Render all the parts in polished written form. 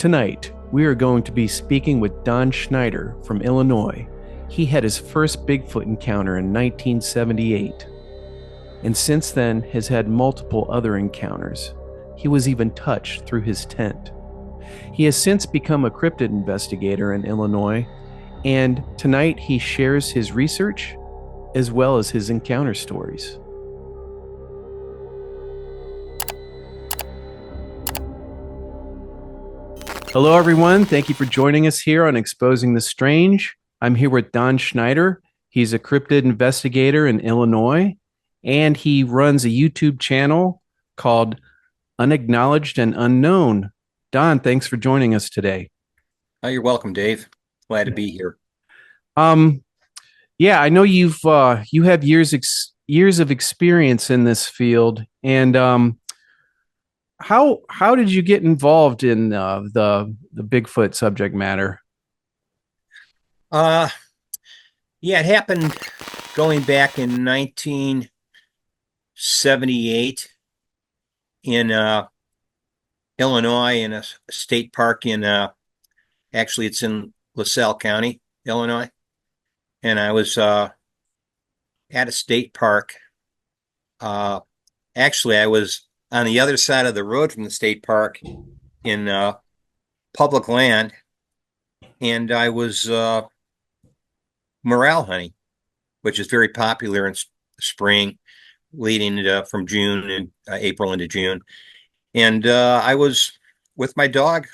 Tonight, we are going to be speaking with Don Schneider from Illinois. He had his first Bigfoot encounter in 1978, and since then has had multiple other encounters. He was even touched through his tent. He has since become a cryptid investigator in Illinois, and tonight he shares his research as well as his encounter stories. Hello, everyone. Thank you for joining us here on Exposing the Strange. I'm here with Don Schneider. He's a cryptid investigator in Illinois, and he runs a YouTube channel called Unacknowledged and Unknown. Don, thanks for joining us today. Oh, you're welcome, Dave. Glad to be here. Yeah, I know you have years of experience in this field, and how did you get involved in the Bigfoot subject matter? Yeah, it happened going back in 1978 in Illinois in a state park in actually it's in LaSalle County, Illinois. And I was at a state park. Actually, I was on the other side of the road from the state park in public land, and I was morel hunting, which is very popular in spring, leading from June and April into June. And I was with my dog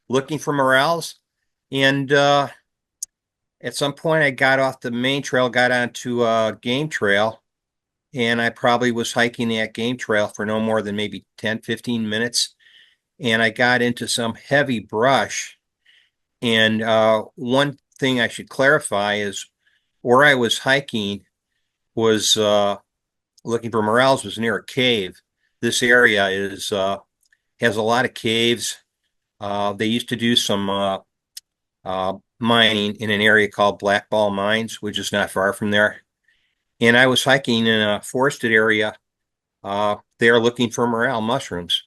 looking for morels, and at some point I got off the main trail, got onto a game trail, and I probably was hiking that game trail for no more than maybe 10, 15 minutes. And I got into some heavy brush. And one thing I should clarify is where I was hiking was looking for morels was near a cave. This area is has a lot of caves. They used to do some mining in an area called Black Ball Mines, which is not far from there. And I was hiking in a forested area there looking for morel mushrooms.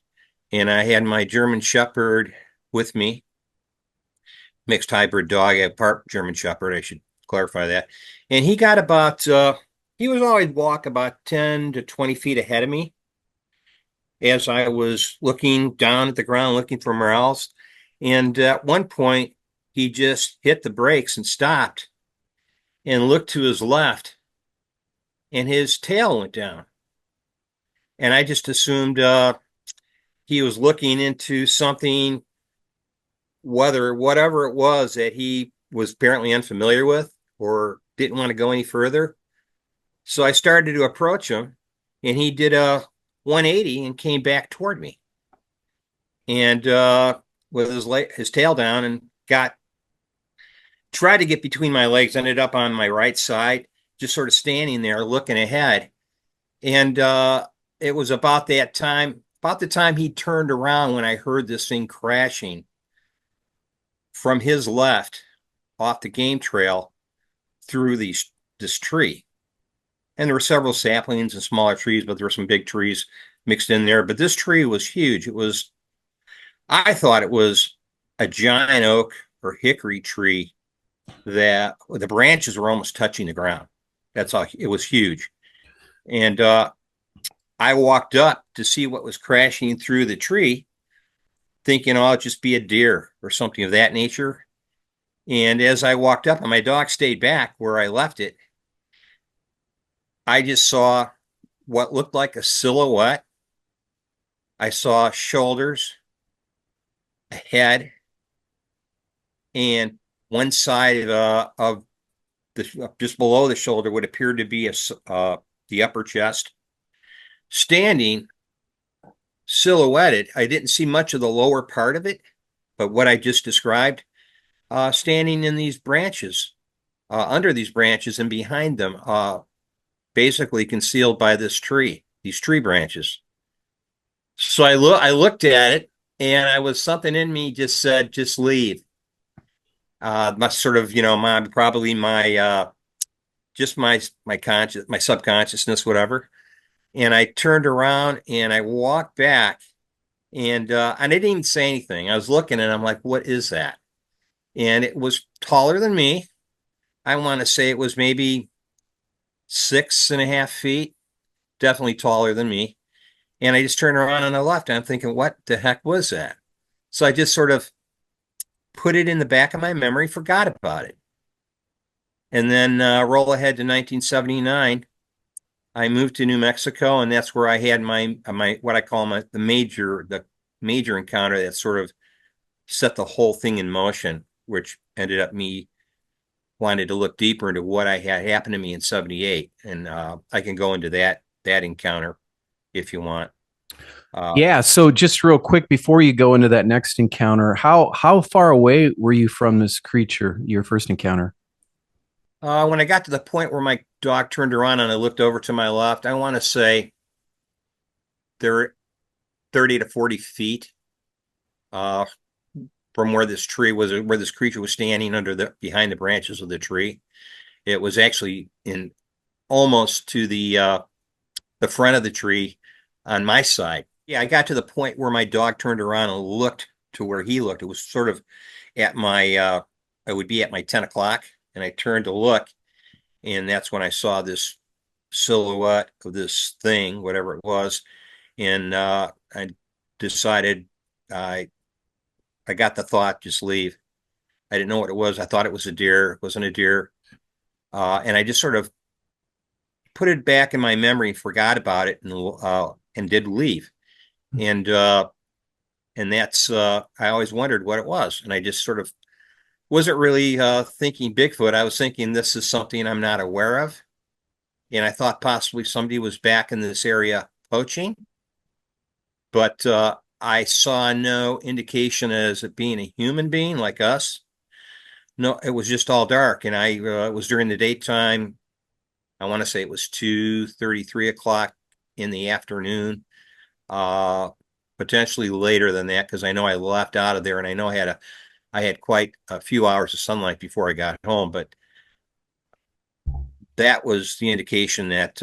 And I had my German Shepherd with me, mixed hybrid dog. I have part German Shepherd, I should clarify that. And he got about, he was always walk about 10 to 20 feet ahead of me as I was looking down at the ground looking for morels. And at one point, he just hit the brakes and stopped and looked to his left, and his tail went down. And I just assumed he was looking into something, whatever it was that he was apparently unfamiliar with or didn't want to go any further. So I started to approach him, and he did a 180 and came back toward me. And with his tail down, and tried to get between my legs, ended up on my right side, just sort of standing there looking ahead. And it was about the time he turned around when I heard this thing crashing from his left off the game trail through this tree. And there were several saplings and smaller trees, but there were some big trees mixed in there. But this tree was huge. I thought it was a giant oak or hickory tree that the branches were almost touching the ground. That's all. It was huge. And I walked up to see what was crashing through the tree, thinking, oh, it'd just be a deer or something of that nature. And as I walked up, and my dog stayed back where I left it, I just saw what looked like a silhouette. I saw shoulders, a head, and one side of just below the shoulder would appear to be the upper chest, standing silhouetted. I didn't see much of the lower part of it, but what I just described, standing in these branches, under these branches and behind them, basically concealed by these tree branches. So I looked at it, and something in me just said, just leave. My sort of, my subconsciousness, whatever. And I turned around and I walked back And I didn't even say anything. I was looking and I'm like, what is that? And it was taller than me. I want to say it was maybe 6.5 feet, definitely taller than me. And I just turned around and I left. And I'm thinking, what the heck was that? So I just sort of put it in the back of my memory, forgot about it. And then roll ahead to 1979. I moved to New Mexico, and that's where I had my what I call the major encounter that sort of set the whole thing in motion, which ended up me wanted to look deeper into what I had happened to me in '78, and I can go into that encounter if you want. Uh, Yeah. So just real quick before you go into that next encounter, how far away were you from this creature, your first encounter? when I got to the point where my dog turned around and I looked over to my left, I want to say they're 30 to 40 feet uh, from where this creature was standing behind the branches of the tree. It was actually in almost to the front of the tree on my side. Yeah, I got to the point where my dog turned around and looked to where he looked. It was sort of at my I would be at my 10 o'clock, and I turned to look, and that's when I saw this silhouette of this thing, whatever it was, and I decided I I got the thought, just leave. I didn't know what it was. I thought it was a deer. It wasn't a deer. And I just sort of put it back in my memory, forgot about it, and did leave. And that's I always wondered what it was, and I just sort of wasn't really thinking Bigfoot. I was thinking this is something I'm not aware of, and I thought possibly somebody was back in this area poaching, but I saw no indication as it being a human being like us. No, it was just all dark, and it was during the daytime. I want to say it was 2:30, 3 o'clock in the afternoon, uh, potentially later than that, because I know I left out of there, and I know I had quite a few hours of sunlight before I got home. But that was the indication that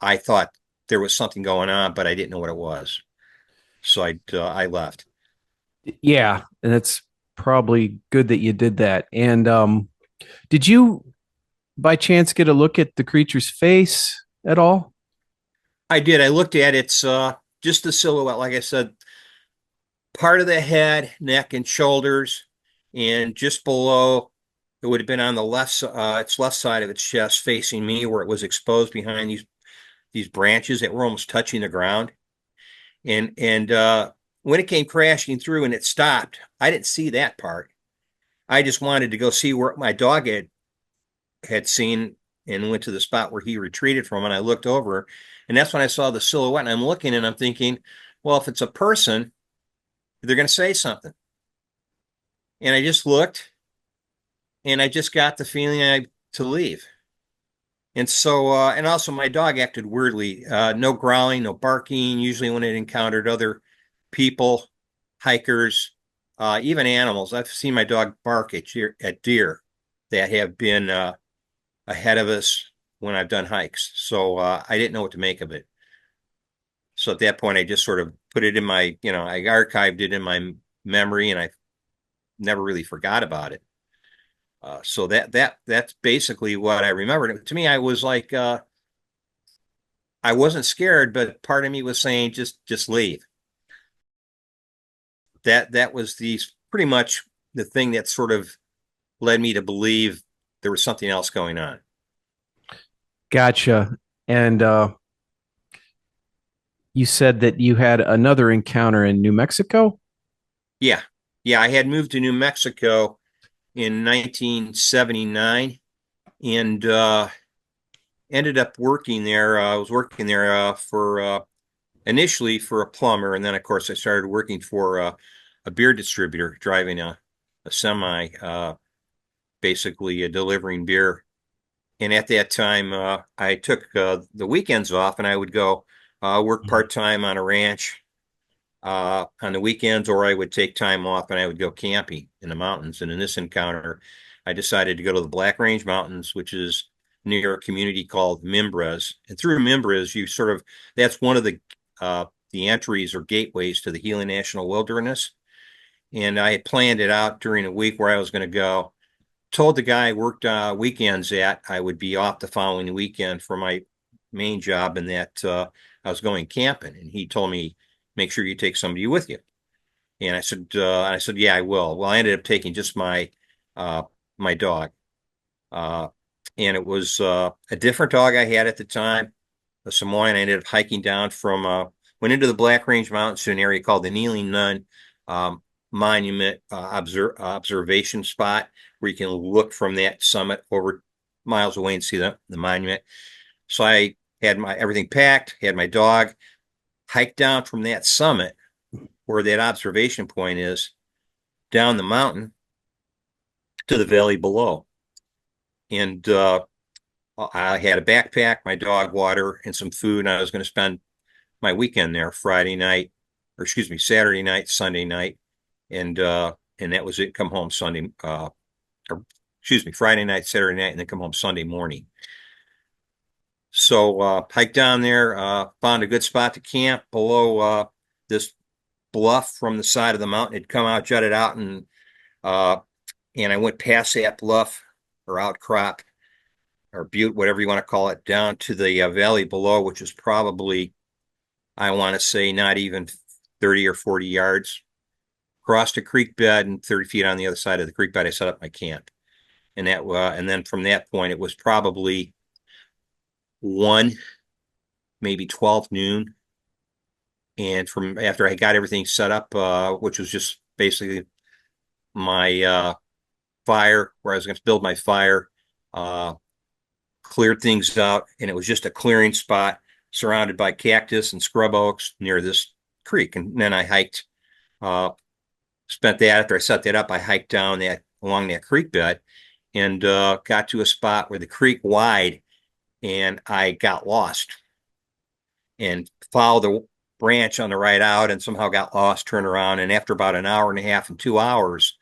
I thought there was something going on, but I didn't know what it was. So I left. Yeah, and it's probably good that you did that. And did you by chance get a look at the creature's face at all? I did. I looked at its just the silhouette, like I said, part of the head, neck, and shoulders, and just below, it would have been on the its left side of its chest, facing me, where it was exposed behind these branches that were almost touching the ground. And when it came crashing through and it stopped, I didn't see that part. I just wanted to go see where my dog had seen, and went to the spot where he retreated from. And I looked over, and that's when I saw the silhouette. And I'm looking and I'm thinking, well, if it's a person, they're going to say something. And I just looked, and I just got the feeling to leave. And so, and also my dog acted weirdly. No growling, no barking. Usually, when it encountered other people, hikers, even animals, I've seen my dog bark at deer that have been ahead of us when I've done hikes. So I didn't know what to make of it. So at that point, I just sort of put it in I archived it in my memory, and I never really forgot about it. So that's basically what I remembered. To me, I was like, I wasn't scared, but part of me was saying, just leave. That was the pretty much the thing that sort of led me to believe there was something else going on. Gotcha. And you said that you had another encounter in New Mexico? Yeah, yeah. I had moved to New Mexico in 1979, and ended up working there. I was working there for initially for a plumber, and then of course I started working for a beer distributor, driving a semi, basically delivering beer. And at that time, I took the weekends off, and I would go work part-time on a ranch on the weekends, or I would take time off and I would go camping in the mountains. And in this encounter, I decided to go to the Black Range Mountains, which is near a community called Mimbres. And through Mimbres, that's one of the the entries or gateways to the Gila National Wilderness. And I had planned it out during a week where I was going to go. Told the guy I worked weekends at I would be off the following weekend for my main job, and that I was going camping. And he told me, make sure you take somebody with you. And I said, yeah, I will. Well, I ended up taking just my dog. Uh, and it was a different dog I had at the time, a Samoan. I ended up hiking down went into the Black Range Mountains to an area called the Kneeling Nun um, Monument observation spot, where you can look from that summit over miles away and see the monument. So I had everything packed, had my dog, hiked down from that summit where that observation point is, down the mountain to the valley below. And I had a backpack, my dog water, and some food, and I was going to spend my weekend there Saturday night, Sunday night, and that was it. Come home Sunday, Friday night, Saturday night, and then come home Sunday morning. So hiked down there, found a good spot to camp below this bluff from the side of the mountain. It'd come out, jutted out, and I went past that bluff or outcrop or butte, whatever you want to call it, down to the valley below, which is probably, I want to say, not even 30 or 40 yards. Crossed a creek bed, and 30 feet on the other side of the creek bed, I set up my camp. And then from that point, it was probably 1, maybe 12 noon. And from after I got everything set up, which was just basically my fire, where I was going to build my fire, cleared things out, and it was just a clearing spot surrounded by cactus and scrub oaks near this creek. And then I hiked, spent that after I set that up, I hiked down along that creek bed and got to a spot where the creek wide, and I got lost and followed the branch on the right out and somehow got lost, turned around. And after about an hour and a half and 2 hours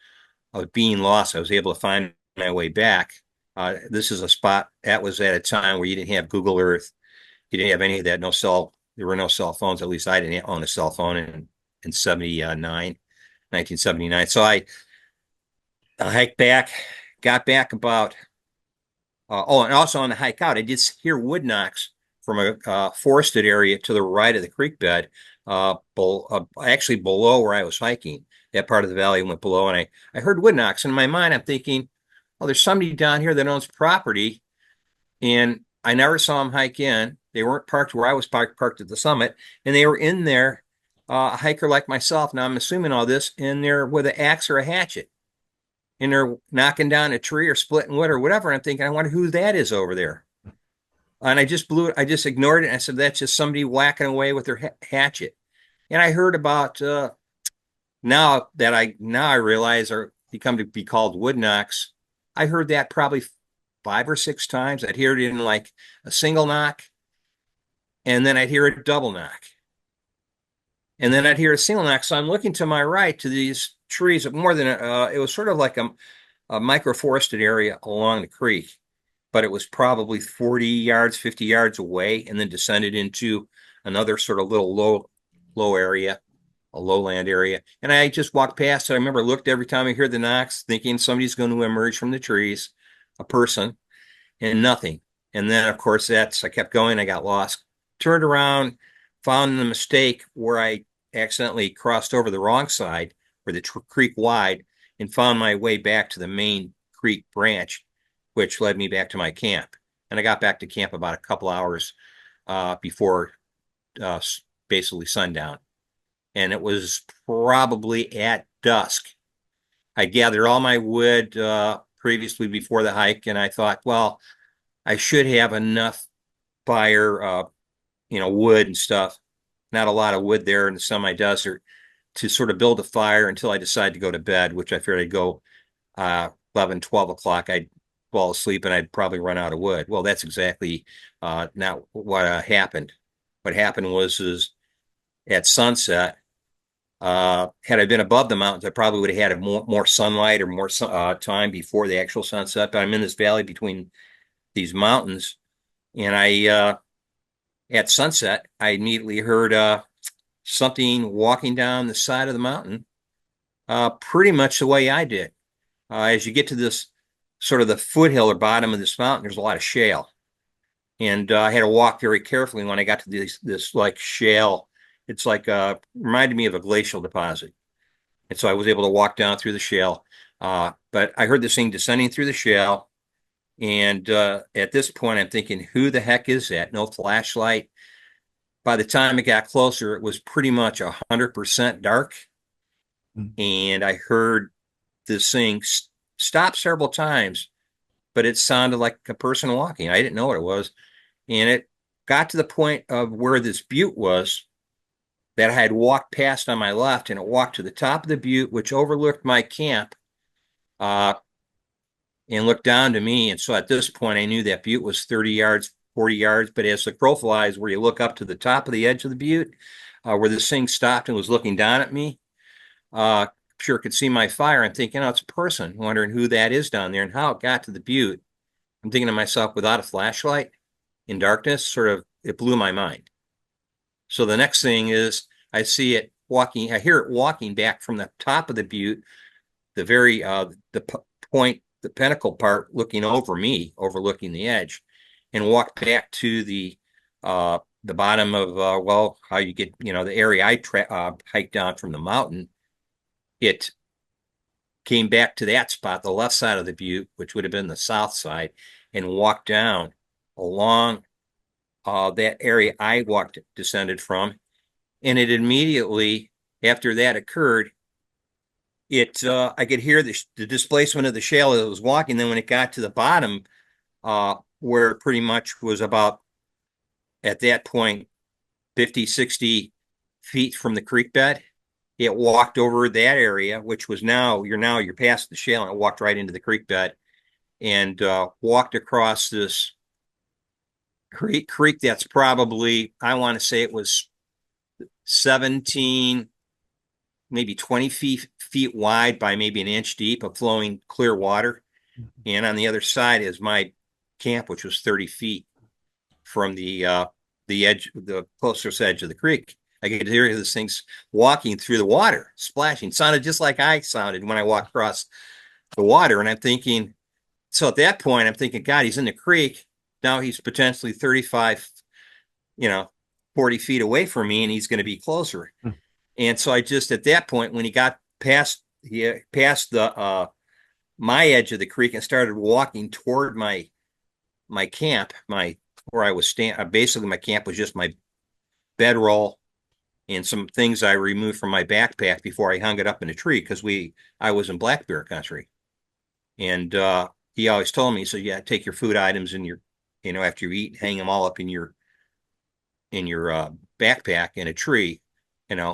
of being lost, I was able to find my way back. This is a spot that was at a time where you didn't have Google Earth. You didn't have any of that. There were no cell phones. At least I didn't own a cell phone in 1979. So I hiked back, got back about, and also on the hike out, I did hear wood knocks from a forested area to the right of the creek bed, actually below where I was hiking. That part of the valley went below, and I heard wood knocks. In my mind, I'm thinking, oh, there's somebody down here that owns property, and I never saw them hike in. They weren't parked where I was parked at the summit, and they were in there, a hiker like myself. Now I'm assuming all this in there with an axe or a hatchet, and they're knocking down a tree or splitting wood or whatever. And I'm thinking, I wonder who that is over there. And I just blew it. I just ignored it. And I said, that's just somebody whacking away with their hatchet. And I heard about now I realize are become to be called wood knocks. I heard that probably 5 or 6 times. I'd hear it in like a single knock, and then I'd hear a double knock, and then I'd hear a single knock. So I'm looking to my right to these trees. More than it was sort of like a microforested area along the creek, but it was probably 40 yards, 50 yards away, and then descended into another sort of little low area, a lowland area. And I just walked past it. I remember looked every time I heard the knocks, thinking somebody's going to emerge from the trees, a person, and nothing. And then, of course, I kept going. I got lost, turned around, found the mistake where I accidentally crossed over the wrong side where the creek wide, and found my way back to the main creek branch, which led me back to my camp. And I got back to camp about a couple hours before basically sundown. And it was probably at dusk. I gathered all my wood previously before the hike, and I thought, well, I should have enough fire, wood and stuff. Not a lot of wood there in the semi-desert to sort of build a fire until I decided to go to bed, which I figured I'd go 11, 12 o'clock. I'd fall asleep and I'd probably run out of wood. Well, that's exactly not what happened. What happened is at sunset, had I been above the mountains, I probably would have had more sunlight or more time before the actual sunset. But I'm in this valley between these mountains, and at sunset, I immediately heard something walking down the side of the mountain, pretty much the way I did. As you get to this sort of the foothill or bottom of this mountain, there's a lot of shale. And I had to walk very carefully when I got to this like shale. It's like reminded me of a glacial deposit. And so I was able to walk down through the shale. But I heard this thing descending through the shale. And at this point, I'm thinking, who the heck is that? No flashlight. By the time it got closer, it was pretty much 100% dark. And I heard this thing stop several times, but it sounded like a person walking. I didn't know what it was. And it got to the point of where this butte was that I had walked past on my left, and it walked to the top of the butte, which overlooked my camp, and looked down to me. And so at this point, I knew that butte was 30 yards, 40 yards. But as the crow flies, where you look up to the top of the edge of the butte, where this thing stopped and was looking down at me, sure could see my fire. I'm thinking, oh, it's a person, wondering who that is down there and how it got to the butte. I'm thinking to myself, without a flashlight in darkness, sort of, it blew my mind. So the next thing is I see it walking, I hear it walking back from the top of the butte, the very, point, the pinnacle part looking over me, overlooking the edge, and walk back to the bottom of, well, how you get, the area I hiked down from the mountain. It came back to that spot, the left side of the butte, which would have been the south side, and walked down along that area I descended from. And it immediately, after that occurred, I could hear the displacement of the shale as it was walking. Then when it got to the bottom, where it pretty much was about, at that point, 50, 60 feet from the creek bed, it walked over that area, which was you're past the shale, and it walked right into the creek bed, and walked across this creek that's probably, I want to say it was 17, maybe 20 feet wide by maybe an inch deep of flowing clear water. And on the other side is my camp, which was 30 feet from the edge, the closest edge of the creek. I could hear these things walking through the water, splashing. Sounded just like I sounded when I walked across the water. And I'm thinking, so at that point, I'm thinking, God, he's in the creek. Now he's potentially 35, 40 feet away from me, and he's going to be closer. And so I just, at that point, when he got past the my edge of the creek and started walking toward my camp, where I was standing, basically my camp was just my bedroll and some things I removed from my backpack before I hung it up in a tree, because I was in black bear country. And he always told me, so yeah, take your food items and after you eat, hang them all up in your backpack in a tree,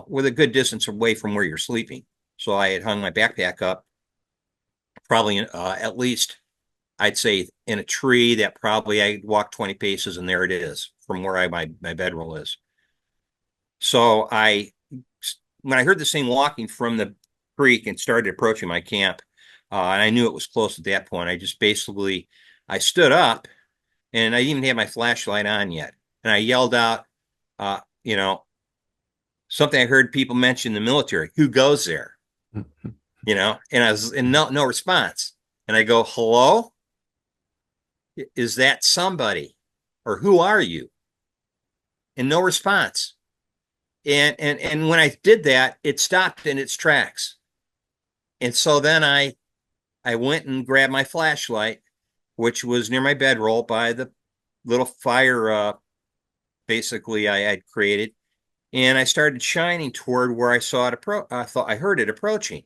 with a good distance away from where you're sleeping. So I had hung my backpack up probably at least, I'd say, in a tree that probably I walked 20 paces, and there it is from where my bedroll is. So when I heard this thing walking from the creek and started approaching my camp, and I knew it was close at that point, I stood up, and I didn't even have my flashlight on yet. And I yelled out, something I heard people mention in the military, who goes there? And I was in no response. And I go, hello? Is that somebody? Or who are you? And no response. And when I did that, it stopped in its tracks. And so then I went and grabbed my flashlight, which was near my bedroll by the little fire, basically I had created. And I started shining toward where I saw it I heard it approaching,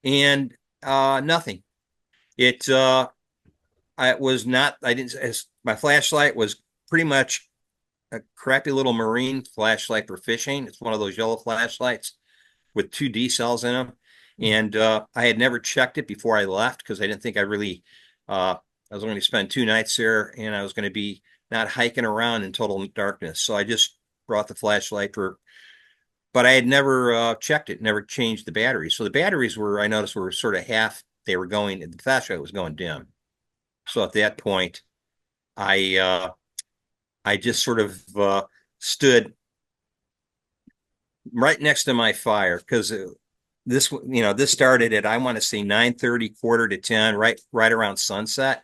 and nothing. I was not, I didn't, my flashlight was pretty much a crappy little marine flashlight for fishing. It's one of those yellow flashlights with 2 D cells in them. And I had never checked it before I left, because I didn't think I was going to spend 2 nights there, and I was going to be not hiking around in total darkness. So I just brought the flashlight but I had never checked it, never changed the batteries. So the batteries I noticed were sort of half, the flashlight was going dim. So at that point, I just sort of stood right next to my fire, because this started at, I want to say, 9:30, quarter to 10, right around sunset.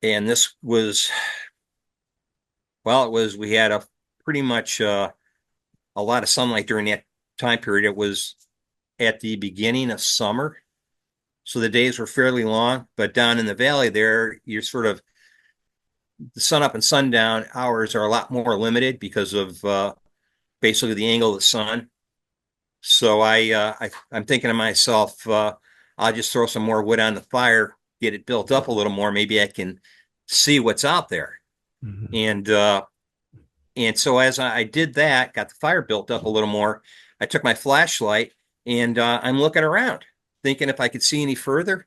And this was, well, we had a pretty much a lot of sunlight during that time period. It was at the beginning of summer, so the days were fairly long. But down in the valley there, you're sort of, the sun up and sundown hours are a lot more limited because of basically the angle of the sun. So I'm thinking to myself, I'll just throw some more wood on the fire, get it built up a little more. Maybe I can see what's out there. Mhm. And so as I did that, got the fire built up a little more, I took my flashlight and I'm looking around, thinking if I could see any further.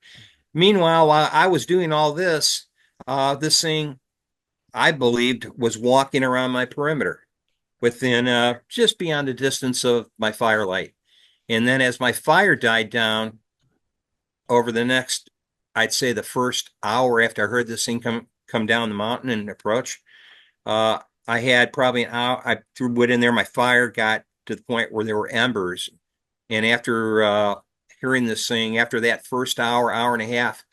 Meanwhile, while I was doing all this, this thing I believed was walking around my perimeter within just beyond the distance of my firelight. And then as my fire died down over the next, I'd say the first hour after I heard this thing come down the mountain and approach, uh, I had probably an hour. I threw wood in there. My fire got to the point where there were embers. And after hearing this thing, after that first hour, hour and a half,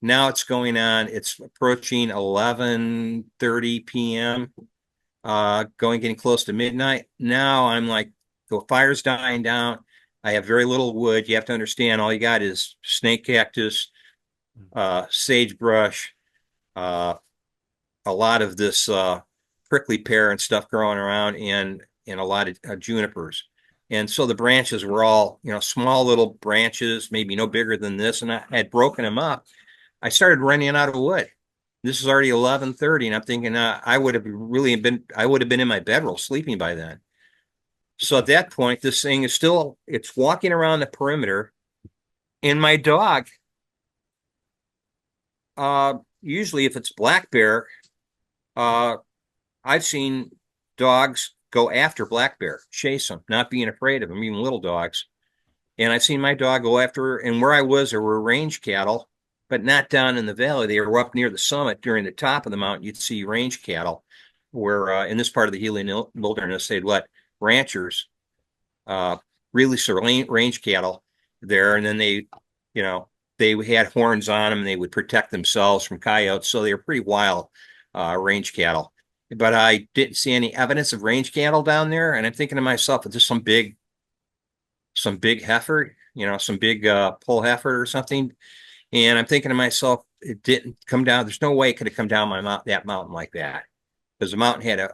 now it's going on. It's approaching 11:30 p.m. Getting close to midnight. Now I'm like, the fire's dying down. I have very little wood. You have to understand, all you got is snake cactus, sagebrush, uh, a lot of this prickly pear and stuff growing around, and a lot of junipers. And so the branches were all, small little branches, maybe no bigger than this. And I had broken them up. I started running out of wood. This is already 11:30, and I'm thinking I would have been in my bedroll sleeping by then. So at that point, this thing is still, it's walking around the perimeter, and my dog, usually if it's black bear, uh, I've seen dogs go after black bear, chase them, not being afraid of them, even little dogs. And I've seen my dog go after, and where I was, there were range cattle, but not down in the valley. They were up near the summit. During the top of the mountain, you'd see range cattle, where in this part of the Gila wilderness, they'd let ranchers uh, release their range cattle there, and then you know, they had horns on them, and they would protect themselves from coyotes. So they were pretty wild range cattle. But I didn't see any evidence of range cattle down there, and I'm thinking to myself, is this some big heifer, some big bull heifer or something? And I'm thinking to myself, it didn't come down. There's no way it could have come down that mountain like that, because the mountain had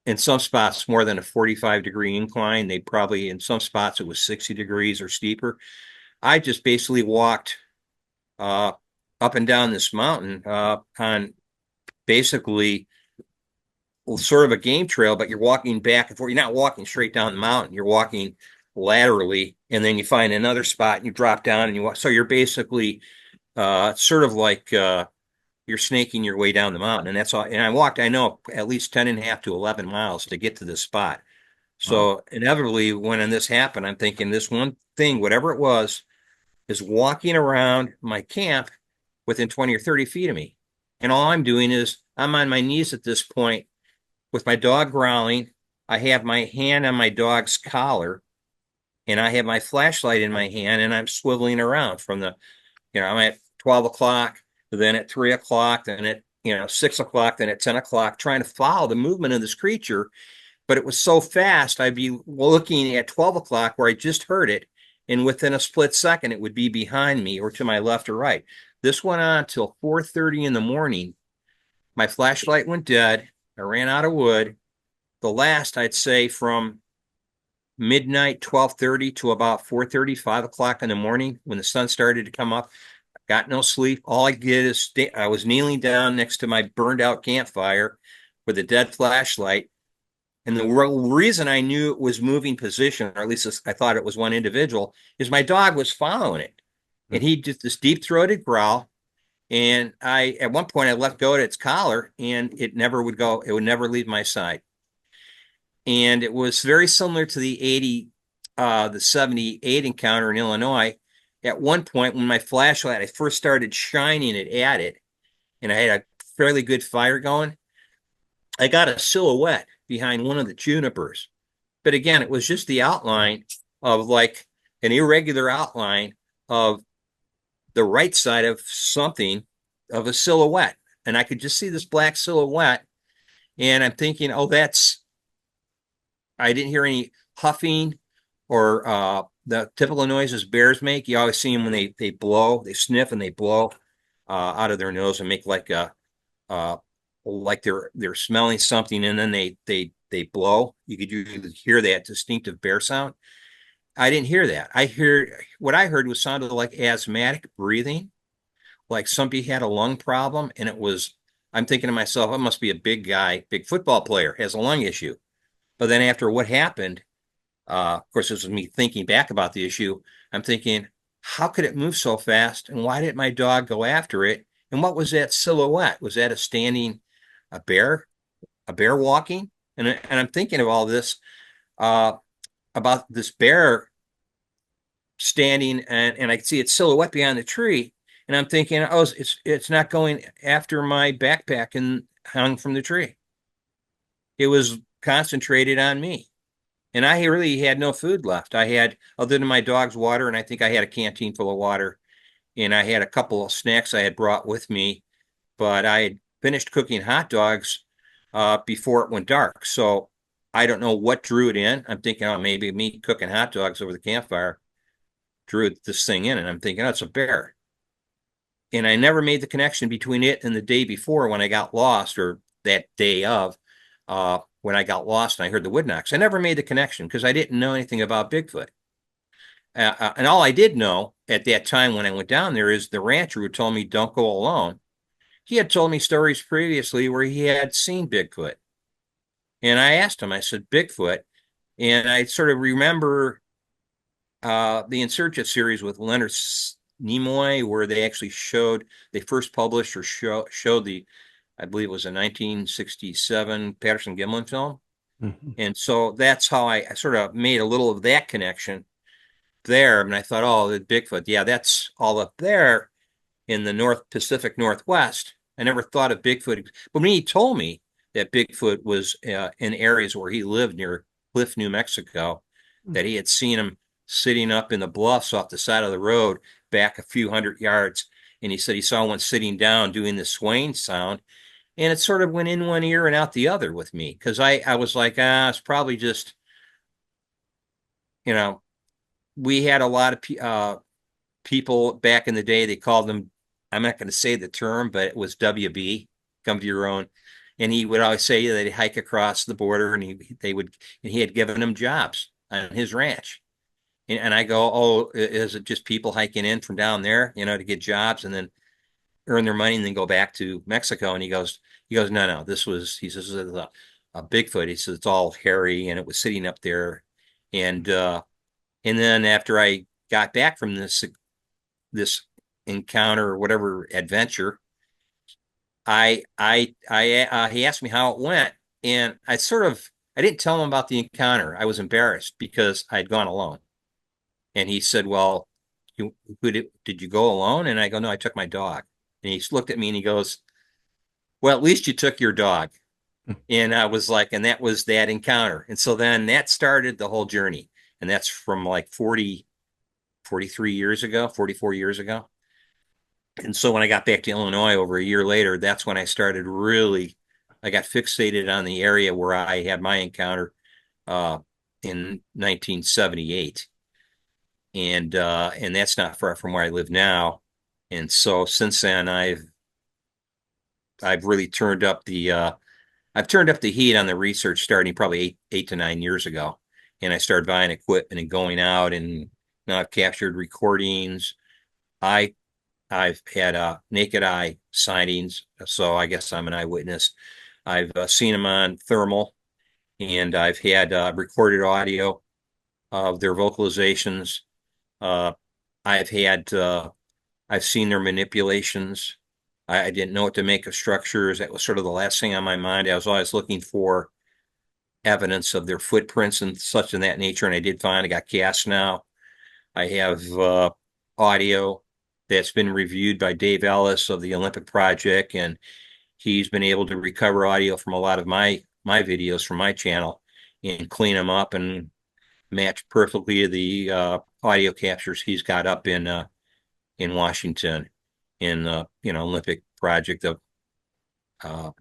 in some spots, more than a 45-degree incline. They probably, in some spots, it was 60 degrees or steeper. I just basically walked uh, up and down this mountain on basically sort of a game trail, but you're walking back and forth. You're not walking straight down the mountain. You're walking laterally, and then you find another spot and you drop down and you walk. So you're basically sort of like you're snaking your way down the mountain. And that's all. And I walked, I know, at least 10 and a half to 11 miles to get to this spot. Wow. So inevitably, when this happened, I'm thinking this one thing, whatever it was, is walking around my camp within 20 or 30 feet of me. And all I'm doing is I'm on my knees at this point with my dog growling. I have my hand on my dog's collar, and I have my flashlight in my hand, and I'm swiveling around I'm at 12 o'clock, then at 3 o'clock, then at, 6 o'clock, then at 10 o'clock, trying to follow the movement of this creature. But it was so fast, I'd be looking at 12 o'clock where I just heard it, and within a split second, it would be behind me or to my left or right. This went on until 4:30 in the morning. My flashlight went dead. I ran out of wood. The last, I'd say, from midnight, 12:30 to about 4:30, 5 o'clock in the morning, when the sun started to come up, got no sleep. All I did is I was kneeling down next to my burned out campfire with a dead flashlight. And the reason I knew it was moving position, or at least I thought it was one individual, is my dog was following it. And he did this deep throated growl. And at one point, I let go of its collar, and it never would go. It would never leave my side. And it was very similar to the 78 encounter in Illinois. At one point, when my flashlight, I first started shining it at it, and I had a fairly good fire going, I got a silhouette behind one of the junipers. but again, it was just the outline of like an irregular outline of the right side of something, of a silhouette. And I could just see this black silhouette. And I'm thinking, oh, I didn't hear any huffing or the typical noises bears make. You always see them when they blow, they sniff and they blow out of their nose and make uh, like they're smelling something, and then they blow. You could usually hear that distinctive bear sound. I didn't hear that. What I heard was sounded like asthmatic breathing, like somebody had a lung problem, and it was. I'm thinking to myself, it must be a big guy, big football player, has a lung issue. But then after what happened, of course, this was me thinking back about the issue. I'm thinking, how could it move so fast? And why didn't my dog go after it? And what was that silhouette? Was that a bear, a bear walking? And I'm thinking of all this uh, about this bear standing, and I see its silhouette behind the tree. And I'm thinking, oh, it's not going after my backpack and hung from the tree. It was concentrated on me. And I really had no food left. I had, other than my dog's water, and I think I had a canteen full of water, and I had a couple of snacks I had brought with me, but I had finished cooking hot dogs before it went dark. So I don't know what drew it in. I'm thinking, oh, maybe me cooking hot dogs over the campfire drew this thing in, and I'm thinking, oh, it's a bear. And I never made the connection between it and the day before when I got lost, or that day of, when I got lost and I heard the wood knocks. I never made the connection because I didn't know anything about Bigfoot. And all I did know at that time when I went down there is the rancher who told me don't go alone. He had told me stories previously where he had seen Bigfoot. And I asked him, I said, Bigfoot. And I sort of remember the Insurgent series with Leonard Nimoy, where they first published or showed I believe it was a 1967 Patterson-Gimlin film. Mm-hmm. And so that's how I sort of made a little of that connection there. And I thought, oh, the Bigfoot, yeah, that's all up there in the North Pacific Northwest. I never thought of Bigfoot. But when he told me that Bigfoot was in areas where he lived near Cliff, New Mexico, that he had seen him sitting up in the bluffs off the side of the road back a few hundred yards. And he said he saw one sitting down doing the swaying sound. And it sort of went in one ear and out the other with me, because I was like, it's probably just, you know, we had a lot of people back in the day, they called them, I'm not going to say the term, but it was WB, come to your own. And he would always say they'd hike across the border, and he had given them jobs on his ranch. And I go, oh, is it just people hiking in from down there, to get jobs and then earn their money and then go back to Mexico? And he goes, no, he says, this is a Bigfoot. He says, it's all hairy, and it was sitting up there. And then after I got back from this encounter or whatever adventure, he asked me how it went, and I didn't tell him about the encounter. I was embarrassed because I'd gone alone. And he said, well, did you go alone? And I go, no, I took my dog. And he looked at me and he goes, well, at least you took your dog. And I was like, and that was that encounter. And so then that started the whole journey. And that's from like 43 years ago, 44 years ago. And so when I got back to Illinois over a year later, that's when I got fixated on the area where I had my encounter in 1978. And that's not far from where I live now. And so since then, I've really turned up the heat on the research, starting probably eight to 9 years ago. And I started buying equipment and going out, and now I've captured recordings. I've had naked eye sightings, so I guess I'm an eyewitness. I've seen them on thermal, and I've had recorded audio of their vocalizations. I've seen their manipulations. I didn't know what to make of structures. That was sort of the last thing on my mind. I was always looking for evidence of their footprints and such in that nature, and I did find I got casts now. I have audio that's been reviewed by Dave Ellis of the Olympic Project, and he's been able to recover audio from a lot of my videos from my channel. and clean them up and match perfectly to the audio captures he's got up in Washington in the Olympic project of uh,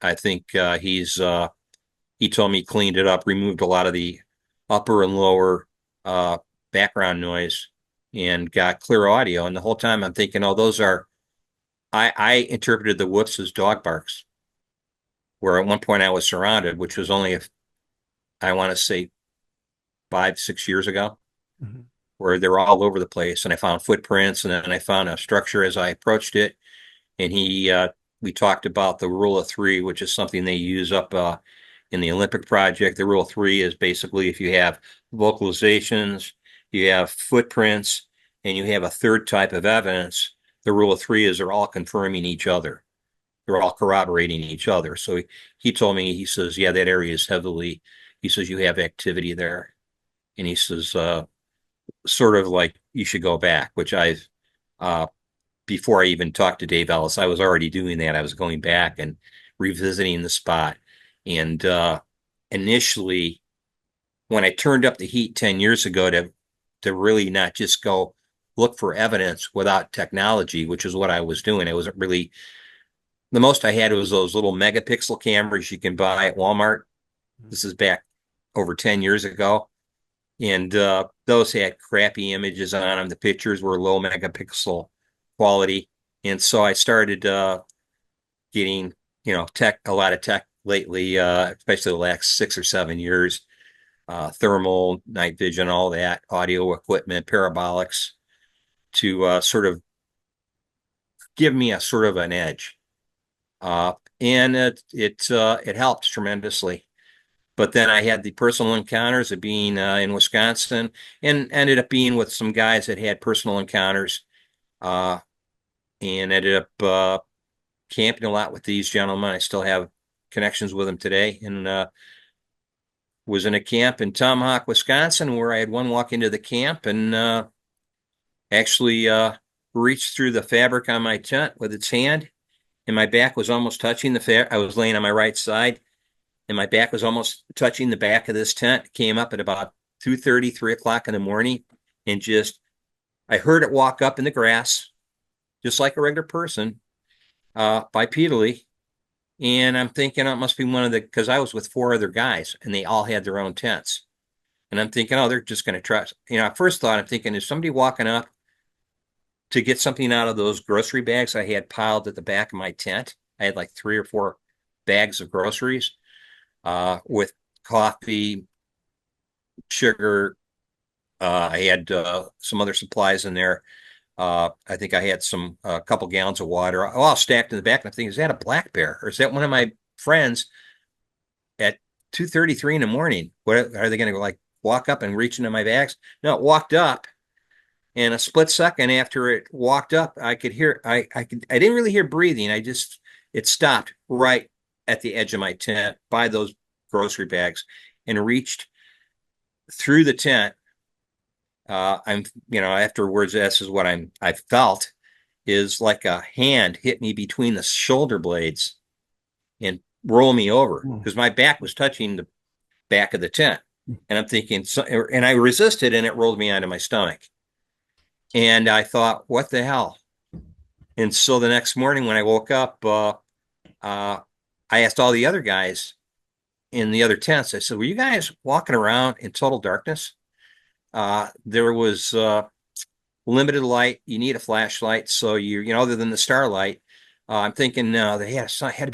I think he told me he cleaned it up, removed a lot of the upper and lower uh, background noise, and got clear audio. And the whole time I'm thinking, oh, those are I interpreted the whoops as dog barks, where at one point I was surrounded, which was only I want to say 5, 6 years ago, Mhm. where they were all over the place. And I found footprints, and then I found a structure as I approached it. And we talked about the rule of three, which is something they use up in the Olympic project. The rule of three is basically if you have vocalizations, you have footprints, and you have a third type of evidence, the rule of three is they're all confirming each other. They're all corroborating each other. So he told me, he says, yeah, that area is heavily, he says, you have activity there. And he says, sort of like you should go back, which uh, before I even talked to Dave Ellis, I was already doing that. I was going back and revisiting the spot. And initially, when I turned up the heat 10 years ago to really not just go look for evidence without technology, which is what I was doing. I wasn't really the most I had was those little megapixel cameras you can buy at Walmart. This is back over 10 years ago. And those had crappy images on them. The pictures were low megapixel quality. And so I started getting, a lot of tech lately, especially the last 6 or 7 years, thermal, night vision, all that, audio equipment, parabolics to sort of give me a sort of an edge. And it helped tremendously. But then I had the personal encounters of being in Wisconsin and ended up being with some guys that had personal encounters uh, and ended up camping a lot with these gentlemen. I still have connections with them today and was in a camp in Tomahawk, Wisconsin, where I had one walk into the camp and actually reached through the fabric on my tent with its hand, and my back was almost touching the fabric. I was laying on my right side, and my back was almost touching the back of this tent. Came up at about 2:30, 3 o'clock in the morning, and just I heard it walk up in the grass, just like a regular person, bipedally. And I'm thinking it must be one of the because I was with four other guys, and they all had their own tents. And I'm thinking, oh, they're just going to try. At first thought, I'm thinking, is somebody walking up to get something out of those grocery bags I had piled at the back of my tent? I had like 3 or 4 bags of groceries with coffee, sugar. I had some other supplies in there. I think I had a couple gallons of water all stacked in the back. And I'm thinking, is that a black bear or is that one of my friends at 2:33 in the morning? What are they going to like walk up and reach into my bags? No, it walked up. And a split second after it walked up, I could hear, I didn't really hear breathing. It stopped right at the edge of my tent by those grocery bags and reached through the tent. Afterwards, this is what I felt is like a hand hit me between the shoulder blades and roll me over because my back was touching the back of the tent. And I'm thinking, and I resisted and it rolled me onto my stomach. And I thought, what the hell? And so the next morning when I woke up, I asked all the other guys in the other tents, I said, were you guys walking around in total darkness? There was limited light. You need a flashlight. So other than the starlight, I'm thinking, no, they had to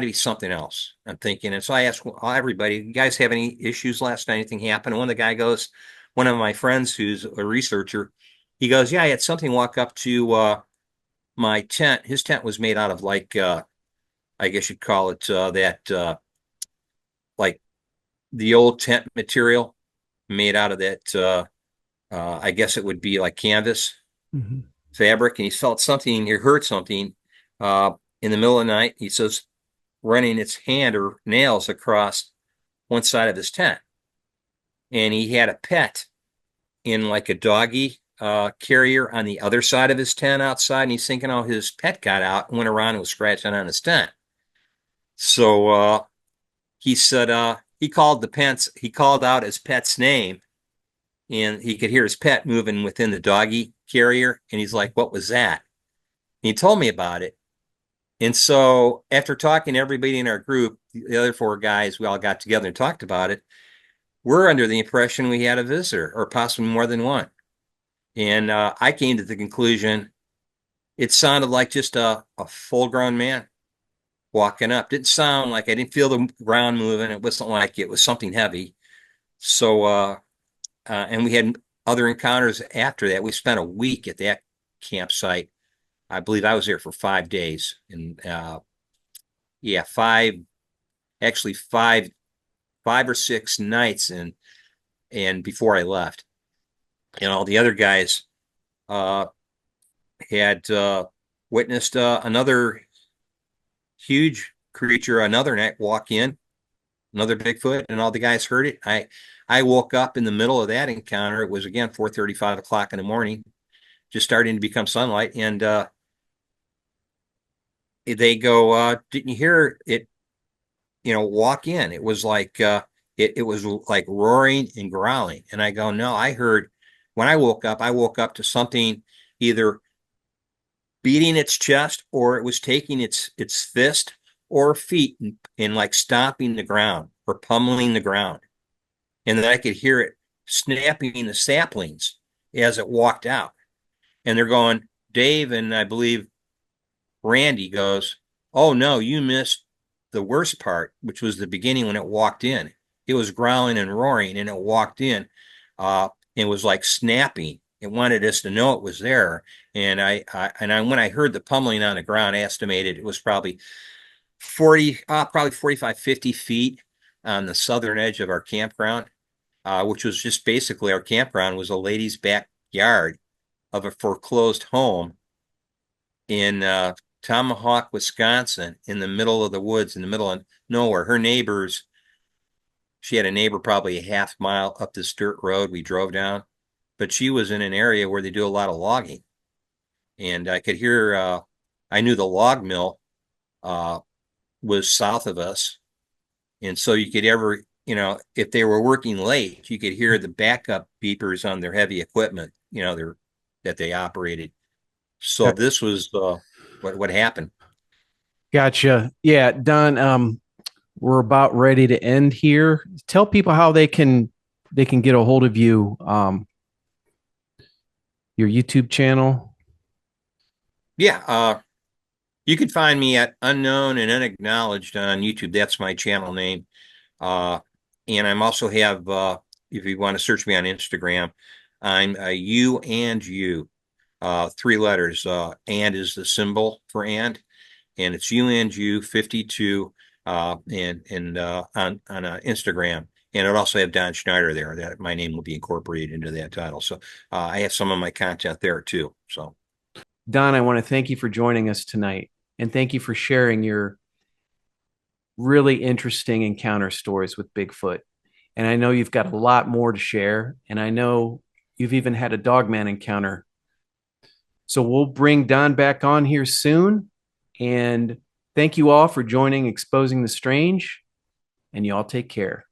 be something else. I'm thinking. And so I asked everybody, you guys have any issues last night? Anything happened? And one of the guy goes, one of my friends who's a researcher, he goes, yeah, I had something walk up to my tent. His tent was made out of like, I guess you'd call it like the old tent material made out of that. I guess it would be like canvas fabric. And he felt something, he heard something in the middle of the night. He says, running its hand or nails across one side of his tent. And he had a pet in like a doggy carrier on the other side of his tent outside. And he's thinking, oh, his pet got out and went around and was scratching on his tent. So he said he called out his pet's name, and he could hear his pet moving within the doggy carrier, and he's like, "What was that?" And he told me about it. And so after talking to everybody in our group, the other four guys, we all got together and talked about it. We're under the impression we had a visitor, or possibly more than one. And I came to the conclusion it sounded like just a full grown man walking up. Didn't sound like, I didn't feel the ground moving. It wasn't like it was something heavy. So, and we had other encounters after that. We spent a week at that campsite. I believe I was there for 5 days. And yeah, actually five or six nights. And before I left, and all the other guys had witnessed another huge creature another night walk in, another Bigfoot, and all the guys heard it. I woke up in the middle of that encounter. It was again 4:30, 5 o'clock in the morning, just starting to become sunlight, and they go, "Didn't you hear it? Walk in." It was like it was like roaring and growling, and I go, "No, I heard." When I woke up, to something either beating its chest, or it was taking its fist or feet and like stomping the ground or pummeling the ground. And then I could hear it snapping the saplings as it walked out. And they're going, Dave, and I believe Randy goes, "Oh no, you missed the worst part, which was the beginning when it walked in. It was growling and roaring, and it walked in. It was like snapping. It wanted us to know it was there. And when I heard the pummeling on the ground, I estimated it was probably 45, 50 feet on the southern edge of our campground, which was just basically our campground was a lady's backyard of a foreclosed home in Tomahawk, Wisconsin, in the middle of the woods, in the middle of nowhere. She had a neighbor probably a half mile up this dirt road we drove down, but she was in an area where they do a lot of logging. And I could hear, I knew the log mill was south of us. And so you could if they were working late, you could hear the backup beepers on their heavy equipment, that they operated. So this was what happened. Gotcha. Yeah, Don, we're about ready to end here. Tell people how they can get a hold of you, your YouTube channel. Yeah, you can find me at Unknown and Unacknowledged on YouTube. That's my channel name. Uh, and I'm also have, if you want to search me on Instagram, I'm you and you, three letters. And is the symbol for and it's you and you 52, and on Instagram. And I'd also have Don Schneider there. That my name will be incorporated into that title. So I have some of my content there too. So. Don, I want to thank you for joining us tonight, and thank you for sharing your really interesting encounter stories with Bigfoot. And I know you've got a lot more to share, and I know you've even had a Dogman encounter. So we'll bring Don back on here soon. And thank you all for joining Exposing the Strange, and you all take care.